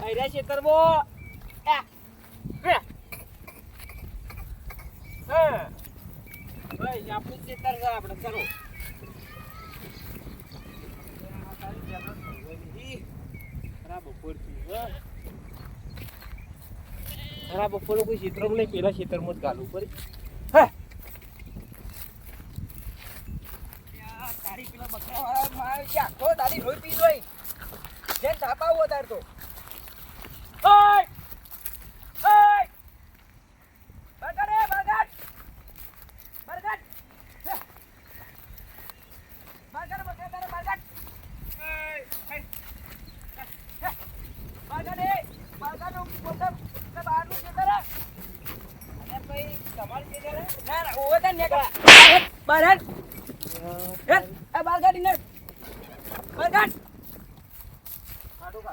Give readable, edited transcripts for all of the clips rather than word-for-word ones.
આયરા ખેતરમો હા ભાઈ આપણું ખેતર છે આપણે કરો બપોર કોઈ ખેતરમાં નહીં પેલા ખેતરમાં જ ગાલું પડી તારી પેલા બકરા વાળા માર કે આખો તારી રોઈ પી જોઈ જેન થાપા હો તાર તો ઓય ઓય બગડ એ બગડ બગડ બગડ બગડ તારે બગડ બગડ એ બગડ મોટમ કે બહારનું છે તારે અરે ભાઈ તમાર કે કરે ના ના ઓવે તને ને બહાર એ બાર ગાડી ને બાર ગાડ કાડુ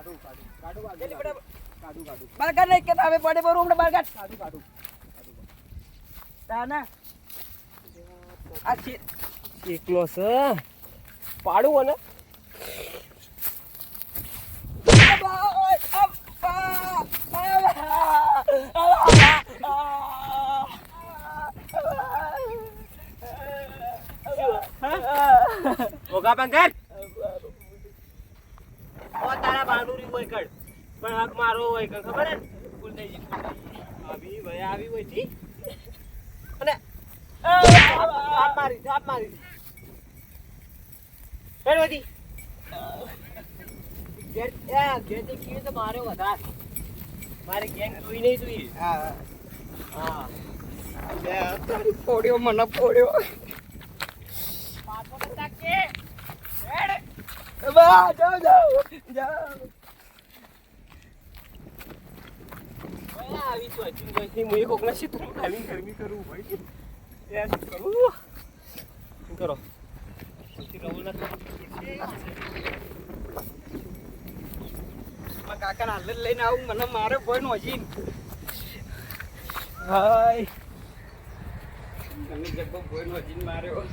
બાર ગાડ નહીં કે હવે પડે બરો હમણાં બાર ગાડ કાડુ તાના આ છે એકલો છે પાડું અને ઓગા બંગર ઓ તારા બાનુરી હોય કડ પણ હક મારો હોય કડ ખબર હે ફૂલ થઈ જી આવી હોય જી અને આપ મારી ફેરવતી જે કીએ તો માર્યો વધાર મારી ગેંગ જોઈ નહીં જોઈ હા તારી ફોડ્યો મને ફોડ્યો પાછો તાકે હેડ બા જાઓ ઓય આવી તો અચિન જોઈથી મુએ કોકના શીત ગરમી કરું ભાઈ એ શું કરું શું કરો પછી રહો ના માં કાકા ના હાલ લઈને આવું મને મારે કોઈ નો હજી હાય તમે જબ્બો કોઈ નો હજી માર્યો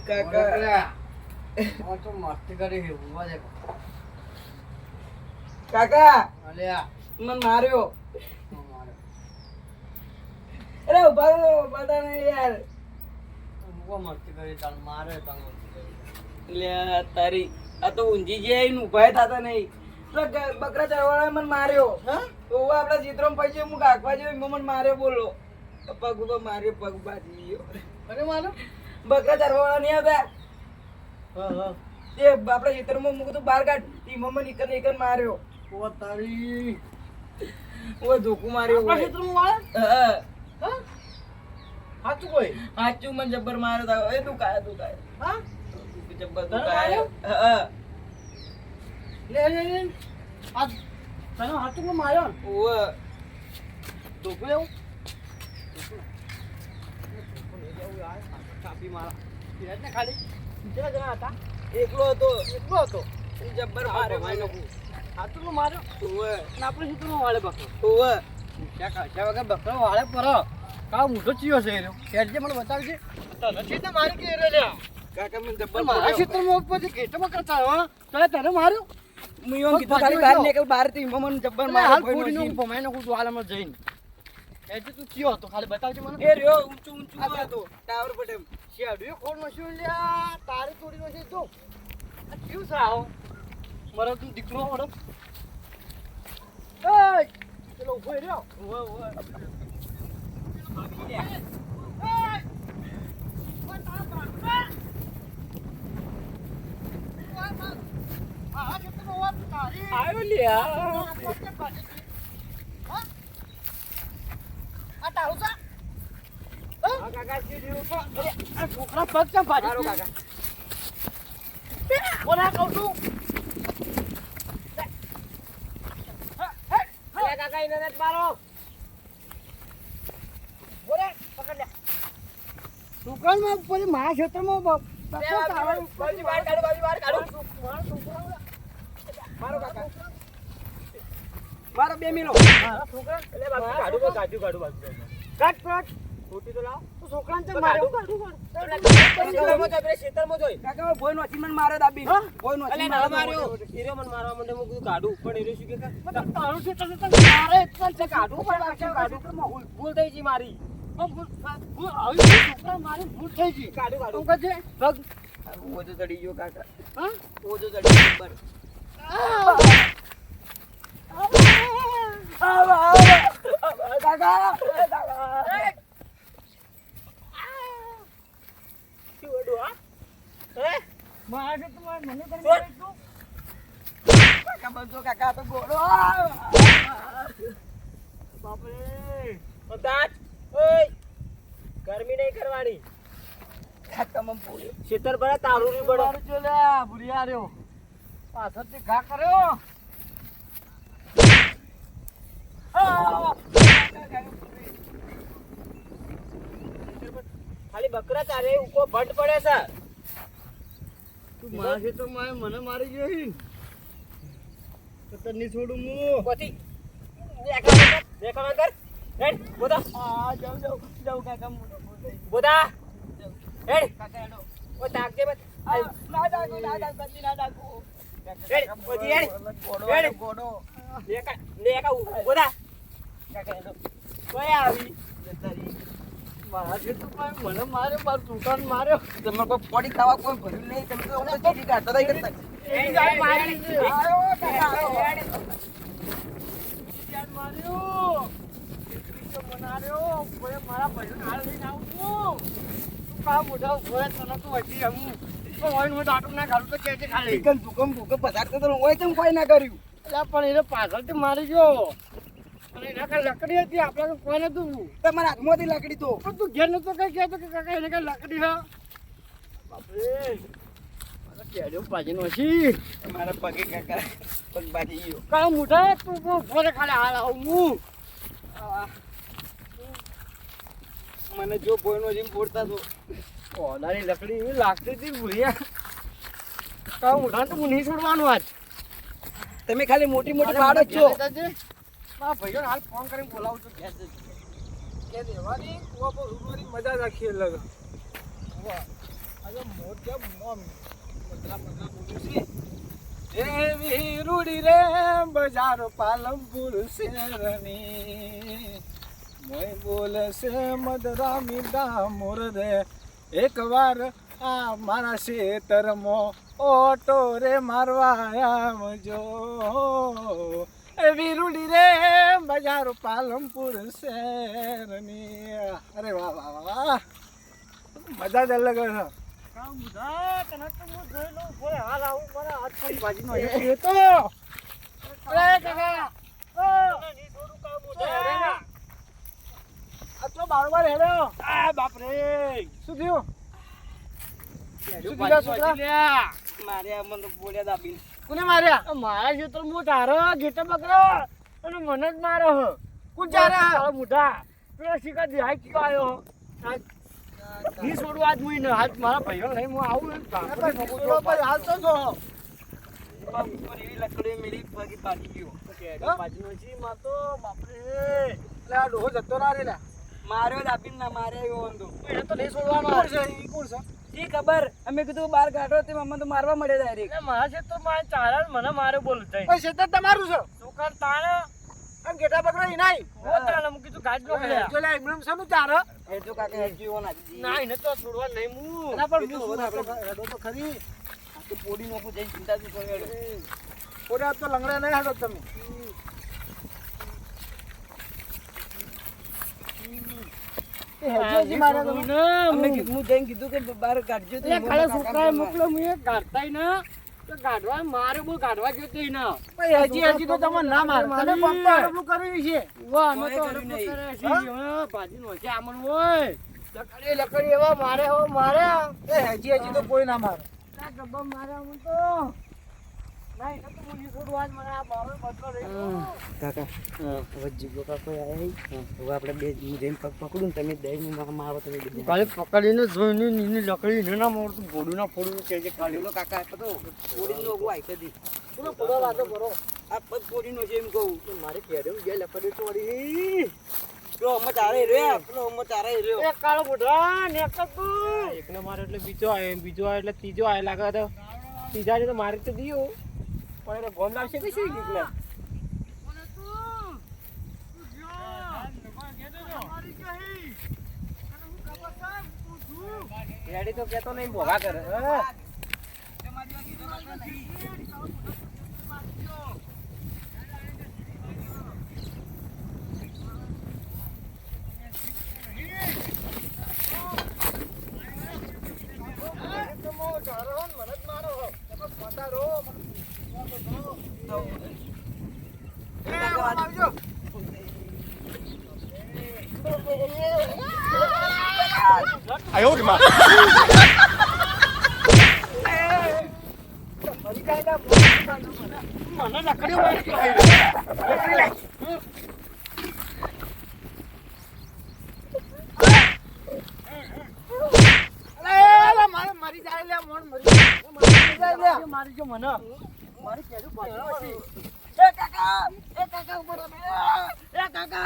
કાકા તો મસ્તી કરી હે ઉવા દે કાકા અલ્યા મને માર્યો અરે ઉભા ને યાર ઉવા મસ્તી કરી તાર મારે તંગ લે તારી આ તો ઊંજી જે આઈને ઉભા થાતા નહીં તો બકરા ચરવાળા મને માર્યો હા તો આપડા ચિત્રમાં પૈસે હું કાકવા જેવો મને માર્યો બોલો પગ ઉપર માર્યો પગ બાજી ગયો અરે મારો બકરા ચરવાળા નહીં આવતા હા તે આપડા ચિત્રમાં મૂકું તો બહાર કાઢ ઈ મમ્મી નીકળ માર્યો ઓ તારી ઓ ધોકું માર્યો આપડા ચિત્રમાં વાળા હા હાચું કોઈ હાચું મને જબ્બર માર્યો તા એ તું કાય હા જબ્બર તું કાય હા લે આ તને હાચું કો માર્યો ઓ ધોકું એવું ચાપી મારા ફિરાજ ને ખાલી કેટલા જણા હતા એકલો હતો જબ્બર મારે ભાઈ લોકો હાથું નો માર્યો ઓવે ને આપણે હિતનો વાળે બકરો ઓવે ક્યાં કાચા વગર બકરો વાળે પર કા મોટો ચિયો છે એનો કેજે મને બતાવજે તને છે તો મારી કે રે લ્યા કાકા મને જબ્બર મારા ક્ષેત્રમાં ઉપરથી કેટમાં કરતા હો તો તને માર્યો મુયો કીધું ખાલી બહાર નીકળ બહાર થી મને જબ્બર માર્યો કોઈ નો ભમાઈ નો કુતું હાલમાં જઈને એજે તું ચિયો હતો ખાલી બતાવજે મને એ રહ્યો ઊંચું હતો ટાવર પર શેડ્યો કોણ મશીન લ્યા તારે તોડી નો છે તો આ ક્યું સાઓ મારો તું દીકરો ઓડો એ ચલો ઉભો રહ્યો ઓય ભાગી લે આયો લ્યા આ તાઉસા આ કાકા સીધી ઉપર આ છોકરા પગ ચમ ભાજી કાકા કોના કહું છું અરે કાકા ઇને net મારો બોલે પકડ લે દુકાનમાં ઉપર મારા ક્ષેત્રમાં બાજી બહાર કાઢો મારો કાકા મારો 2 મિલો મારા છોકરા એટલે બાપુ કાઢું બાજુ કાટ કાટ ખોટી તો લાવ તું છોકરાને ચમ માર્યો ખેતરમાં જોઈ કાકા ભોય નોચી મને મારે દાબી હા? ભોય નોચી અલે ના માર્યો હીરો મને મારવા માંડે હું કીધું કાઢું પણ હીરો શું કે તારું છે તને મારે તને કાઢું પણ લાગશે કાઢું ભૂલ થઈ ગઈ મારી ભૂલ થઈ ગઈ કાઢું તું કાઢું કહેજે પગ ઓજો ચડી ગયો કાકા હા ઓજો ચડી ગયો બર કાકા શું અડું હા હે મારે તો મને કરી બોલ. તું કાકા બંધો કાકા તો ગોળો બાપરે તાજ ઓય ગરમી નહીં કરવાની કાકા મમ બોલ્યો ખેતર પર તારું નહીં બળો મારું જો લે ભૂરિયા રહ્યો પાછળથી ઘા કર્યો ખાલી બકરા તારે ઉકો ભટ પડે છે તું મારે તો મને મારી ગઈ તો તને નહીં છોડું હું કોથી દેખાવા કર હેડ બોધા જાઉં કાકા મોટો બોલ બોધા હેડ કાકા હેડો ઓ તાકજે બસ ના ડાકો ના ડાકો ના ડાકો હેડ બોધી હેડ ગોડો હેડ. ગોડો લેકા બોધા કાકા હેડો કોઈ આવી જતારી મારા છે તો મને મારે મારું દુકાન માર્યો તમે કોઈ પોડી ખાવા કોઈ ભર્યું નહીં તમે તો અમને ચીરી કાઢતા હતા કરતા હેડ મારી આયો કાકા હેડ માર્યો બનાર્યો કોઈ મારા ભાઈઓને હાલ લઈને આવું છું તું કા મોઢા ઉભો તને તો હજી હું તો હોય હું દાટું ના ખાલું તો કહેજે ખાલી ચિકન ભૂકંપ ભૂકંપ પધારતો તો હોય તેમ કોઈ ના કર્યું એટલે પણ એને પાછળથી મારી ગયો અને એના કાંઈ લકડી હતી આપણે તો કોઈ નતું તમારા હાથમાંથી લાકડી તો પણ તું ઘેર નતો કઈ કહેતો કે કાકા એને કઈ લકડી હા બાપરે મારા કેડ્યો પાજીનો હશી તમારા પગે કાકા પગ બાજી ગયો કાં મોઢા તું ફોરે ખાલી હાલ આવું હું મને જો ભોયનો જીમ બોલતા તો ઓલાની લકડી એવી લાગતી હતી ભૂલિયા કાં મોઢા તો હું નહીં છોડવાનું આજ તમે ખાલી મોટી મોટી પાડો જ છો મારા ભાઈઓ હાલ ફોન કરીને બોલાવું છું ઘેર જજે. કે દેવાની કુવા પર ઉભવાની મજા જ આખી અલગ આજે મોટ કેમ મોમ એ વીરુડી રે બજાર પાલનપુર શેરની મોય બોલે છે મદરામી ડામોર રે એકવાર આ મારા ખેતરમાં ઓટો રે મારવા આવજો એ વીરુડી રે બજાર પાલનપુર શેરની અરે વાહ વાહ વાહ મજા જ અલગ છે કાં મોઢા તને તો હું જોઈ લઉં ફોરે હાલ આવું મારા હાથ પડી ભાજીનો એ તો અરે કાકા ઓ નહીં થોડું કામ મોઢા આ તો બારવાર હેડ્યો આ બાપ રે શું થયું શું કીધા છોકરા મારે આ મને બોલ્યા દાબીને કોને માર્યા મારા ખેતર હું તારો ઘેટે બકરો અને મને જ મારો હ કોણ ચારે તારો મોઢા પેલો શીખા દિહાઈ કીધો આવ્યો ની છોડું આજ મુઈ ને આજ મારા ભાઈઓ લઈને હું આવું ને હાલ તો જો પગ ઉપર એવી લકડી મેલી પગે પાડી ગયો બાજુનો છી માતો બાપરે એટલે આ ડોહો જતો ના રે લ્યા માર્યો દાબીને ના માર્યો એવો અંધો એને તો નહીં છોડવાનો કોણ છે ઈ કોણ છે ઈ ખબર અમે કીધું બહાર કાઢો તે અમને તો મારવા મળે ડાયરેક્ટ એટલે મારા છે તો મારા ચારા મને મારે બોલું જાય ઓય શેતર તમારું છે છોકરા તાણે આમ ગેટા બકરા ઈ નહીં હો તાણે હું કીધું ગાજ નો પડ્યા જો લે એમનેમ શાનું ચાર એ જો કાકા હેજી એવો નાખી ના એને તો છોડવા નહીં હું એના પર એ તો હું હવે આપણે હેડો તો ખરી તો પોડી નોખું જઈને ચિંતા જ કરો ઓરે આ તો લંગડા નહીં હેડો તમે એ હેજી મારે તો અમે હું જઈને કીધું કે બહાર કાઢજો તો એટલે કાલે છોકરાએ મોકલો હું એ કાઢતાય ના તો કાઢવા મારે બહુ કાઢવા ગયો તો ના હજી તો તમે ના માર તમે કોમ તો આટલું કર્યું છે વાહ અમે તો કોઈ કર્યું નહીં. ભાજી નો છે આમણ હોય લકડી લકડી એવા મારે હો મારે એ હજી તો કોઈ ના મારે આ ગબ્બા મારે આમ તો ના એને તો મુની છોડવા જ મને આ બારો બદલો રહી કાકા હવે જીગો કાકો આવ્યા હવે આપણે બે જઈને પગ પકડું ને તમે દહીં મારો તમે બે કાલે પકડીને જોઈને નીની લકડી ને ના મોડું ગોડું ના ફોડું કે જે ખાલી કાકા તો પોડી નો આઈ કદી પૂરો પૂરો વાતો કરો આ પગ ફોડીનો છે એમ કહું. મારે કેડે ગયા લપડી ચોરી પેલો અમર તારે રહ્યો, પેલો અમર તારે રહ્યો. એક કાળો બુઢા નેક તું એકને મારે એટલે બીજો આવે એટલે ત્રીજો આવે લાગે તો ત્રીજા તો મારે તો દીયો પણ એટલે ગોમ લાગશે કે શું એટલે રેડી તો કેતો નહીં ભોગા કરે મને મારી જાય લે મોણ મારી જો મને મારી કેજુ પાછો એ કાકા ઉપર આવે. એ કાકા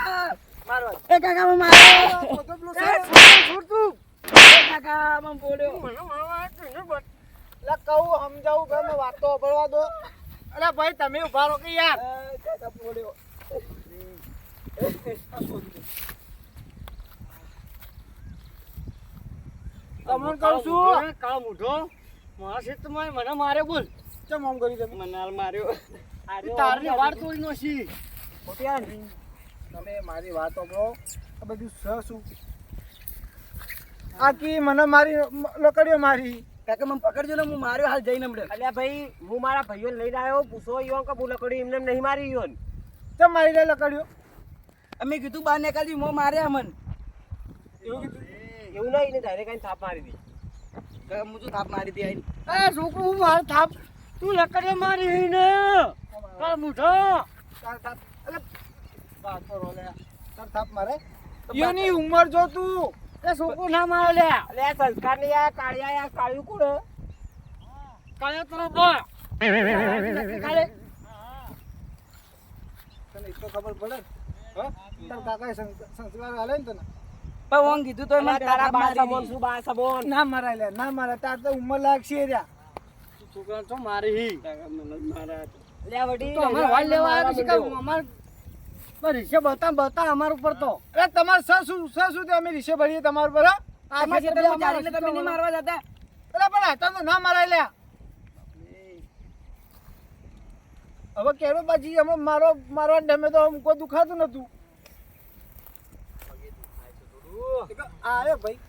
મારો, એ કાકા મારો. તો પેલો છોડ તું એ કાકા મને બોલ્યો. મને મારવા તું લે કહું સમજાવું કે મેં વાતો ભરવા દો અરે ભાઈ તમે ઉભા રહો કે યાર કાકા બોલ્યો. તમને કહું છું કાળ મૂઠો મારા ક્ષેત્રમાં મને મારે બોલ કેમ આમ કરી તમે મને હાલ માર્યો. તારની વાળ તોડી નો છી તમે મારી વાત સાંભળો આ બધું શું આકી મને મારી લકડીઓ મારી કાકા મને પકડજો ને, હું માર્યો હાલ જઈને હમણાં. અલ્યા ભાઈ હું મારા ભાઈઓ લઈને આવ્યો પૂછો ઈવન કે હું લકડી એમને નહીં મારી ઈવન કેમ મારી લે લકડીઓ અમે કીધું બાર નીકળજી, મો માર્યા મન. એવું નહીં ને ડાયરેક્ટ આઈને થાપ મારી દી કાકા હું તો થાપ મારી દી આઈને. એ છોકરું હું મારે થાપ તું લકડીઓ મારી ને કાળ મૂઠો તાર થાપ અલે વાત કરો લે તાર થાપ મારે ઈયોની ઉંમર જો તું એ છોકરું ના મારે લે લે સંસ્કાર ની આ કાળિયા આ કાળિયું કોણ કાળિયા તરો બા કાળે તને ઈ તો ખબર પડે હા તાર કાકાએ સંસ્કાર આલે ને તને પણ ઓન કીધું તો મને તારા થાપ બા મારી સબોન દી. શું બા સબોન ના મારાય લે ના મારા તાર તો ઉંમર લાગશે ર્યા છોકરા તો મારી કાકા મને જ માર્યા. લે વડી તો અમાર વાલ લેવા આવ્યા છે કે અમાર પર રીશે બતા અમાર ઉપર તો અરે તમાર શું તે અમે રીશે ભરીએ તમાર ઉપર આ તમે જે તમે ચાલી એટલે તમે નહીં મારવા જતા. અરે પણ આ તો ના મારાય લે હવે કેરો બાજી અમે મારવા ડમે તો કોઈ દુખાતું નતું આયો ભાઈ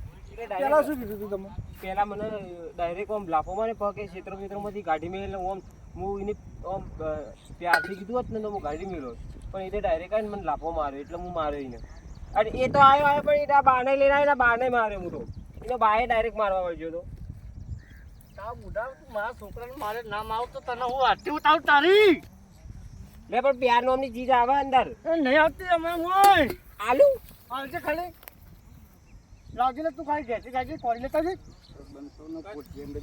પેલા શું કીધું તું તમે પેલા મને ડાયરેક્ટ આમ લાફો મારે પગે ક્ષેત્રમાંથી ગાડી મેલે ઓમ હું એને આમ પ્યારથી કીધું હોત ને તો હું ગાડી મેળ્યો પણ એને ડાયરેક્ટ આવીને મને લાફો માર્યો એટલે હું માર્યો એને અને એ તો આવ્યો પણ એના બાને લઈને આવ્યો બાને માર્યો હું તો એનો બાએ ડાયરેક્ટ મારવા વળ્યો તો મારા છોકરાને મારે નામ આવતો તને હું હાથી ઉતારું તારી લે પણ પ્યાર નામની ચીજ આવે અંદર નહીં આવતી અમે હોય આલુ આવજે ખાલી લાવજે તું ખાલી ઘેરથી જાજે કોરી લેતા જઈ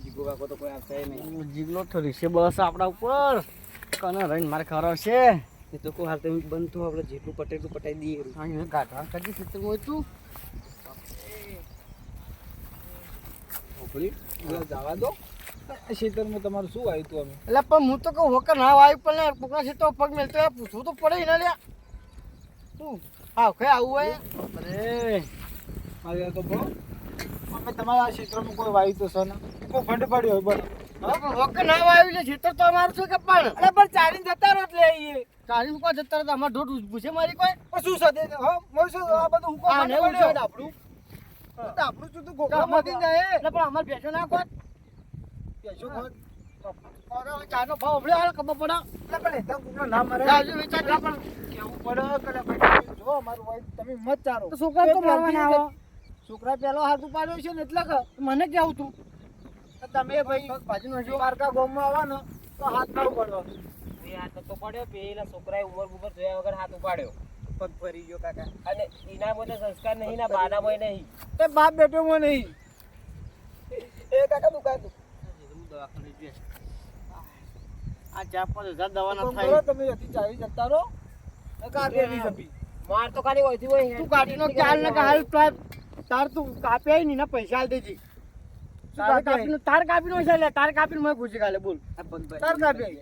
જીગો કાકો તો કોઈ આવશે નહીં. જીગલો તો રીસે બસ આપણા ઉપર કને રહીને મારે ખરાબ છે એ તો કોઈ હાલ તમે બંધ તો આપણે જેટલું પટે એટલું પટાઈ દઈએ. અહીં ગાંઠવા કાઢી ક્ષેત્ર હોય તું જવા દો. ક્ષેત્રમાં તમારું શું આવ્યું તું અમે એટલે પણ હું તો કહું હોકર ના આવ્યું પણ કોકના ક્ષેત્ર પગ મેળતો પૂછવું તો પડે ને લ્યા તું હા કઈ આવું હોય અરે મારી તો બહુ અમે તમારા ક્ષેત્રમાં કોઈ વાયુ તો છે ને કોઈ ફંડ પડ્યો હોય બરાબર હોકર ના વાયું છે ક્ષેત્ર તો અમારું શું કે પણ અરે પણ ચારીને જતા રહો એટલે આવીએ ચારીને કોઈ જતા રહો અમારે ઢોટ પૂછે મારી કોઈ શું સાથે હા મારું શું આ બધું હું કોઈ આપણું આપણું શું તું ગોખલામાંથી જાય એટલે પણ અમારે બેસો ના કોટ બેસો કોટ ચાનો ભાવ આપણે હાલ ખબર પડે એટલે પણ એકદમ કુકનો ના મારે રાજુ વિચાર પણ કેવું પડે કે ભાઈ જો અમારું ભાઈ તમે મત ચારો તો છોકરા તો મારવાના આવો છોકરા પેલો હાથ ઉપાડ્યો છે ને એટલે કે મને કેવું તું તમે ભાઈ બાજુનો જો મારકા ગામમાં આવવાનો તો હાથ ના ઉપાડવા એ હાથ તો પડ્યો પેલા છોકરાએ ઉમર જોયા વગર હાથ ઉપાડ્યો પગ ફરી ગયો કાકા. અને એના બધે સંસ્કાર નહીં ના બાનામાં નહીં એ બાપ બેટો માં નહીં એ કાકા દુકાન દવાખાને આ 4-5 હજાર દવાના તો થાય. કરો તમે હતી ચાલી જતા રહો ને કાપી નહીં જપી. માર તો ખાલી હોયથી હોય. તું કાઢીનો ચાલ ને કે હાલ તાર તું કાપે નહીં ને પૈસા આલ દેજી. તાર કાપીનો છે લે, તાર કાપીને મને ખુશી કાલે બોલ. આ પગભાઈ તાર કાપી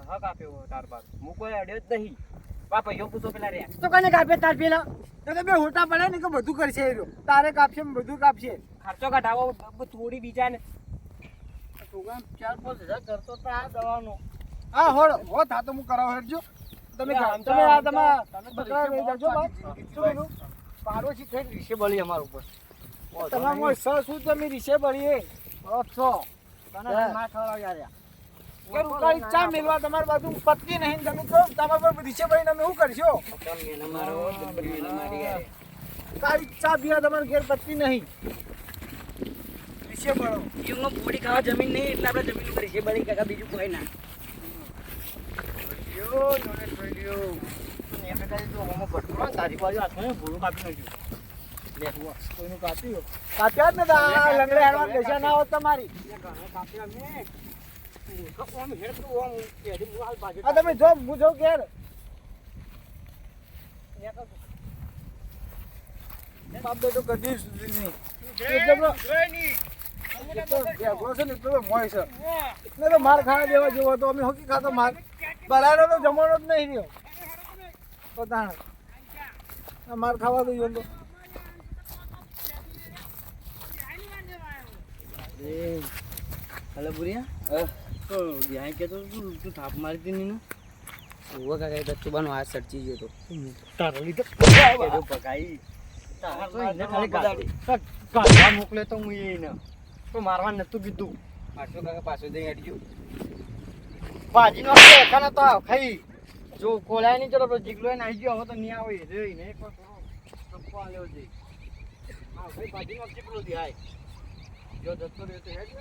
હા કાપ્યો તાર બાર. હું કોઈ અડ્યો જ નહીં. બાપા યો પૂછો પેલા રે. તો કને કાપે તાર પેલા? એટલે બે હોટા પડે ને કે બધું કરશે એ રહ્યો. તારે કાપશે ને બધું કાપશે. ખર્ચો કઢાવો થોડી બીજા ને. છોકરા 4-5 હજાર કરતો તો આ દવાનો. હા હો થા તો હું કરાવ હેડજો. તમે તમે આ તમારા બકરા લઈ જાજો બા. શું કીધું? પાડોશી થઈ રીશે બળી અમાર ઉપર. તમારા શું તમે રીસે બળીએ છો તને માં ખવડાવ્યા રહ્યા. કે રૂકાળી ચા મેલવા તમારી બાજુ પત્ની નહીં તમે કહો તમારા પર રીસે બળીને અમે શું કરશો? મેના મારો જબ્બર મેના મારી ગયા. કાળી ચા પીવા તમારે ઘેર પત્ની નહીં રીસે બળો. એમાં પોડી ખાવા જમીન નહીં એટલે આપણે જમીન ઉપર છે બળી કાકા બીજું કોઈ ના. યો જોને પડ્યો. અને એ પ્રકારે જો હોમો ભટકો તારી બાજુ હાથમાં ભૂલું કાપી નાખ્યું. કોઈનું કાપ્યું કાપ્યા જ ને આ લંગડે હેડવા દશા ના હોત તમારી. આ તમે જો હું જો ઘેર બાપ બેટો કદી સુધી નહીં. એટલો છે ને એટલો તો મોય છે. ને તો માર ખાવા દેવા જેવો હતો અમે હોકી ખાતો માર બરાબર તો જમવાનો જ નહીં રહ્યો. પોતાનો માર ખાવા દઈએ તો હલો બુરિયા તો ત્યાં કહેતો તું થાપ મારી હતી નીનું ઓવા કાકા એ દત્તુબાનો હાથ સડચી ગયો તો તારા લીધે કેજો પકાઈ કાઢવા મોકલે તો હું એને તો મારવા નતું કીધું. પાછો કાકા પાછો જઈ હટજો. ભાજીનો ખાના તો ખાઈ જો કોલાય નહીં ચલો જીગલો એને આવી ગયો હવે તો નહીં આવે જોઈને એક વાર થોડો આલ્યો છે. હા ભાઈ ભાજીનો જીગલો દે હાય જો દત્તો રહ્યો તો હેડ